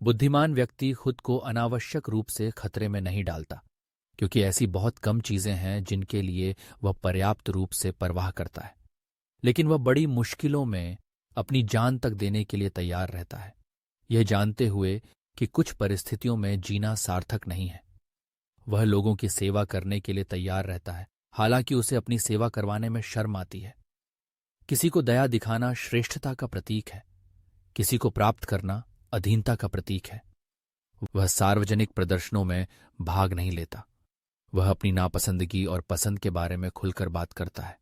बुद्धिमान व्यक्ति खुद को अनावश्यक रूप से खतरे में नहीं डालता, क्योंकि ऐसी बहुत कम चीजें हैं जिनके लिए वह पर्याप्त रूप से परवाह करता है। लेकिन वह बड़ी मुश्किलों में अपनी जान तक देने के लिए तैयार रहता है, यह जानते हुए कि कुछ परिस्थितियों में जीना सार्थक नहीं है। वह लोगों की सेवा करने के लिए तैयार रहता है, हालांकि उसे अपनी सेवा करवाने में शर्म आती है। किसी को दया दिखाना श्रेष्ठता का प्रतीक है, किसी को प्राप्त करना अधीनता का प्रतीक है। वह सार्वजनिक प्रदर्शनों में भाग नहीं लेता। वह अपनी नापसंदगी और पसंद के बारे में खुलकर बात करता है।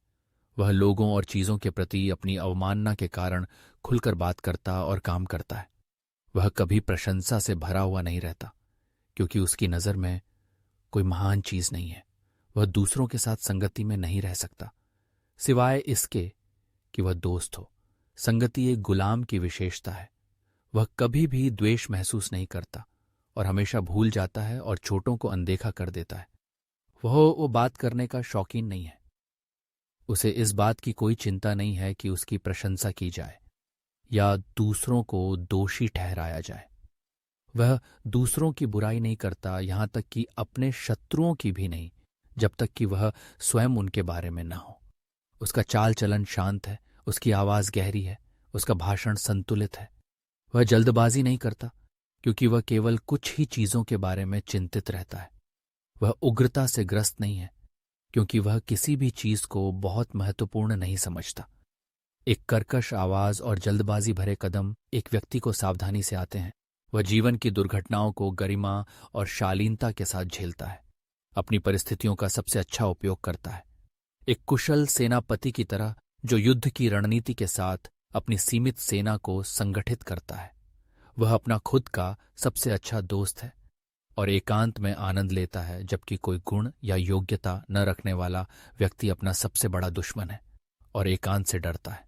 वह लोगों और चीजों के प्रति अपनी अवमानना के कारण खुलकर बात करता और काम करता है। वह कभी प्रशंसा से भरा हुआ नहीं रहता, क्योंकि उसकी नज़र में कोई महान चीज नहीं है। वह दूसरों के साथ संगति में नहीं रह सकता, सिवाय इसके कि वह दोस्त हो। संगति एक गुलाम की विशेषता है। वह कभी भी द्वेष महसूस नहीं करता और हमेशा भूल जाता है और चोटों को अनदेखा कर देता है। वह वो बात करने का शौकीन नहीं है। उसे इस बात की कोई चिंता नहीं है कि उसकी प्रशंसा की जाए या दूसरों को दोषी ठहराया जाए। वह दूसरों की बुराई नहीं करता, यहां तक कि अपने शत्रुओं की भी नहीं, जब तक कि वह स्वयं उनके बारे में न हो। उसका चाल चलन शांत है, उसकी आवाज गहरी है, उसका भाषण संतुलित है। वह जल्दबाजी नहीं करता, क्योंकि वह केवल कुछ ही चीजों के बारे में चिंतित रहता है। वह उग्रता से ग्रस्त नहीं है, क्योंकि वह किसी भी चीज को बहुत महत्वपूर्ण नहीं समझता। एक कर्कश आवाज और जल्दबाजी भरे कदम एक व्यक्ति को सावधानी से आते हैं। वह जीवन की दुर्घटनाओं को गरिमा और शालीनता के साथ झेलता है, अपनी परिस्थितियों का सबसे अच्छा उपयोग करता है। एक कुशल सेनापति की तरह जो युद्ध की रणनीति के साथ अपनी सीमित सेना को संगठित करता है। वह अपना खुद का सबसे अच्छा दोस्त है और एकांत में आनंद लेता है, जबकि कोई गुण या योग्यता न रखने वाला व्यक्ति अपना सबसे बड़ा दुश्मन है और एकांत से डरता है।